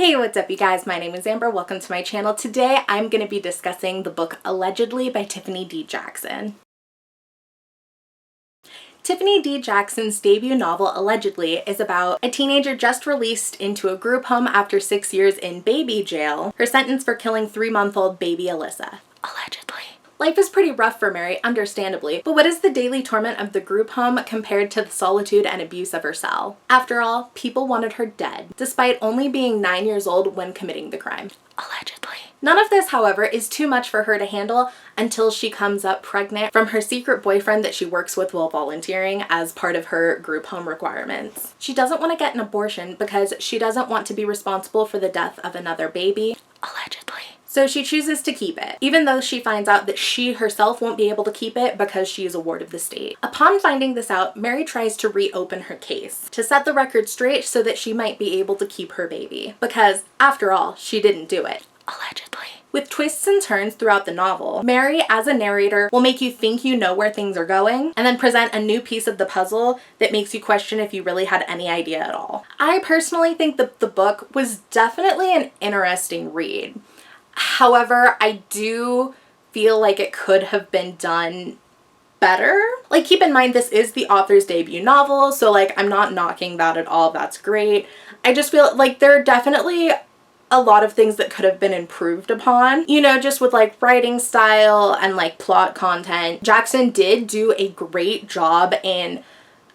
Hey, what's up you guys? My name is Amber. Welcome to my channel. Today I'm going to be discussing the book Allegedly by Tiffany D. Jackson. Tiffany D. Jackson's debut novel, Allegedly, is about a teenager just released into a group home after 6 years in baby jail, her sentence for killing 3-month-old baby Alyssa. Allegedly. Life is pretty rough for Mary, understandably, but what is the daily torment of the group home compared to the solitude and abuse of her cell? After all, people wanted her dead, despite only being 9 years old when committing the crime. Allegedly. None of this, however, is too much for her to handle until she comes up pregnant from her secret boyfriend that she works with while volunteering as part of her group home requirements. She doesn't want to get an abortion because she doesn't want to be responsible for the death of another baby. Allegedly. So she chooses to keep it, even though she finds out that she herself won't be able to keep it because she is a ward of the state. Upon finding this out, Mary tries to reopen her case to set the record straight so that she might be able to keep her baby. Because, after all, she didn't do it. Allegedly. With twists and turns throughout the novel, Mary, as a narrator, will make you think you know where things are going and then present a new piece of the puzzle that makes you question if you really had any idea at all. I personally think that the book was definitely an interesting read. However, I do feel like it could have been done better. Like, keep in mind, this is the author's debut novel, so like, I'm not knocking that at all. That's great. I just feel like there are definitely a lot of things that could have been improved upon, you know, just with like writing style and like plot content. Jackson did do a great job in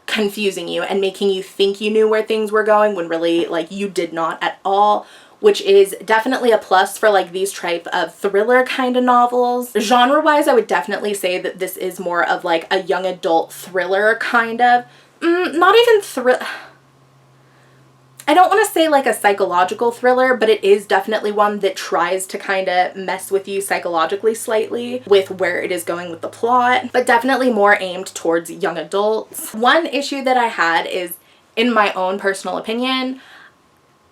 confusing you and making you think you knew where things were going when really like you did not at all, which is definitely a plus for like these type of thriller kind of novels. Genre wise, I would definitely say that this is more of like a young adult thriller kind of, not even thriller. I don't want to say like a psychological thriller, but it is definitely one that tries to kind of mess with you psychologically slightly with where it is going with the plot, but definitely more aimed towards young adults. One issue that I had is, in my own personal opinion,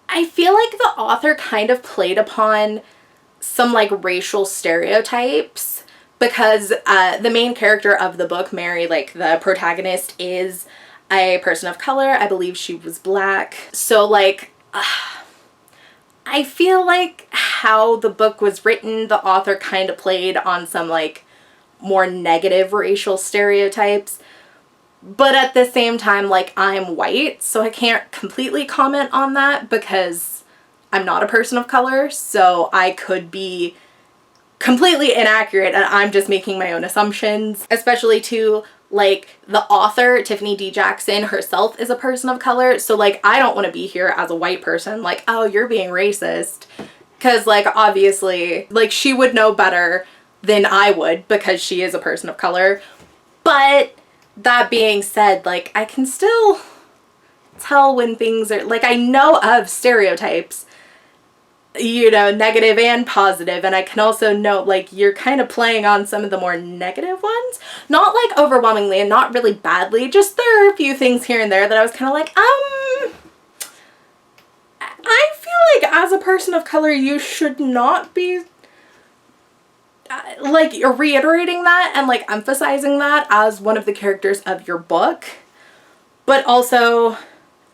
I feel like the author kind of played upon some like racial stereotypes because the main character of the book, Mary, like the protagonist, is a person of color. I believe she was black. So like, I feel like how the book was written, the author kind of played on some like more negative racial stereotypes. But at the same time, like, I'm white, so I can't completely comment on that because I'm not a person of color, so I could be completely inaccurate and I'm just making my own assumptions. Especially too, like, the author, Tiffany D. Jackson, herself is a person of color, so like, I don't want to be here as a white person like, oh, you're being racist. Because like, obviously, like, she would know better than I would because she is a person of color. But that being said, like, I can still tell when things are, like, I know of stereotypes, you know, negative and positive, and I can also know, like, you're kind of playing on some of the more negative ones. Not, like, overwhelmingly and not really badly, just there are a few things here and there that I was kind of like, I feel like as a person of color, you should not be like reiterating that and like emphasizing that as one of the characters of your book. But also,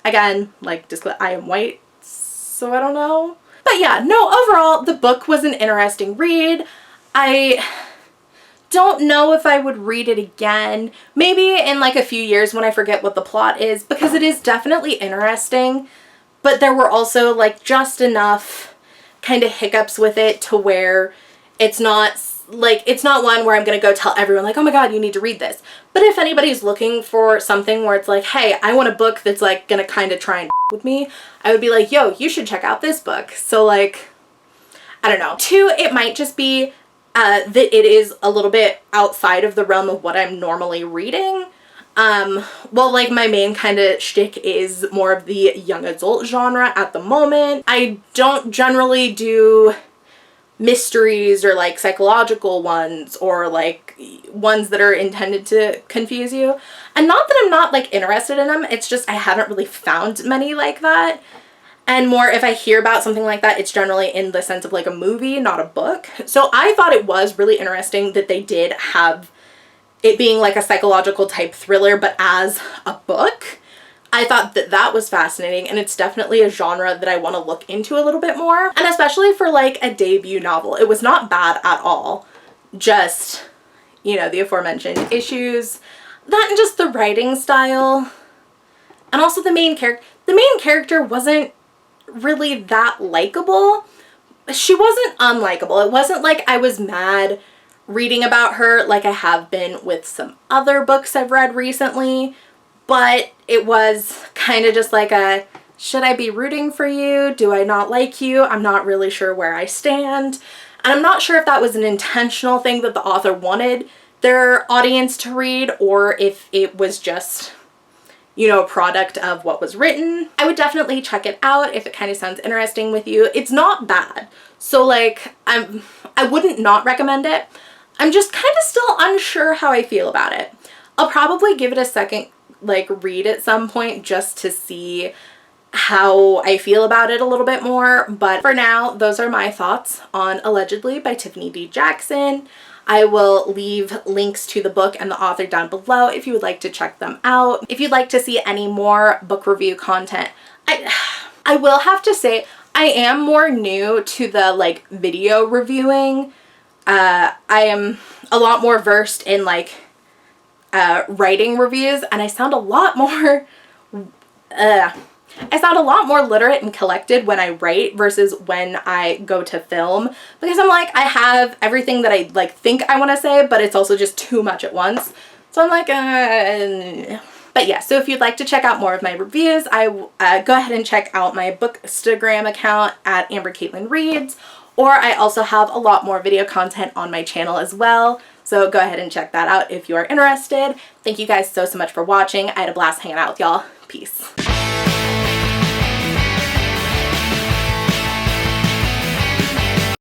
again, like, just I am white, so I don't know. But yeah, no, overall the book was an interesting read. I don't know if I would read it again, maybe in like a few years when I forget what the plot is, because it is definitely interesting, but there were also like just enough kind of hiccups with it to where it's not like, it's not one where I'm gonna go tell everyone like, oh my god, you need to read this. But if anybody's looking for something where it's like, hey, I want a book that's like gonna kind of try and with me, I would be like, yo, you should check out this book. So like, I don't know. Two, it might just be that it is a little bit outside of the realm of what I'm normally reading. Well, like, my main kind of shtick is more of the young adult genre at the moment. I don't generally do mysteries or like psychological ones or like ones that are intended to confuse you. And not that I'm not like interested in them, it's just I haven't really found many like that. And more, if I hear about something like that, it's generally in the sense of like a movie, not a book. So I thought it was really interesting that they did have it being like a psychological type thriller, but as a book. I thought that that was fascinating, and it's definitely a genre that I want to look into a little bit more. And especially for like a debut novel, it was not bad at all. Just, you know, the aforementioned issues, that and just the writing style. And also the main character. The main character wasn't really that likable. She wasn't unlikable. It wasn't like I was mad reading about her like I have been with some other books I've read recently. But it was kind of just like a, should I be rooting for you? Do I not like you? I'm not really sure where I stand. And I'm not sure if that was an intentional thing that the author wanted their audience to read, or if it was just, you know, a product of what was written. I would definitely check it out if it kind of sounds interesting with you. It's not bad. So like, I wouldn't not recommend it. I'm just kind of still unsure how I feel about it. I'll probably give it a second like read at some point just to see how I feel about it a little bit more. But for now, those are my thoughts on Allegedly by Tiffany D. Jackson. I will leave links to the book and the author down below if you would like to check them out. If you'd like to see any more book review content, I will have to say I am more new to the like video reviewing. I am a lot more versed in like writing reviews, and I sound a lot more literate and collected when I write versus when I go to film, because I'm like, I have everything that I like think I want to say, but it's also just too much at once. So I'm like, but yeah, so if you'd like to check out more of my reviews, go ahead and check out my bookstagram account at amberkaitlynreads, or I also have a lot more video content on my channel as well. So go ahead and check that out if you are interested. Thank you guys so much for watching. I had a blast hanging out with y'all. Peace.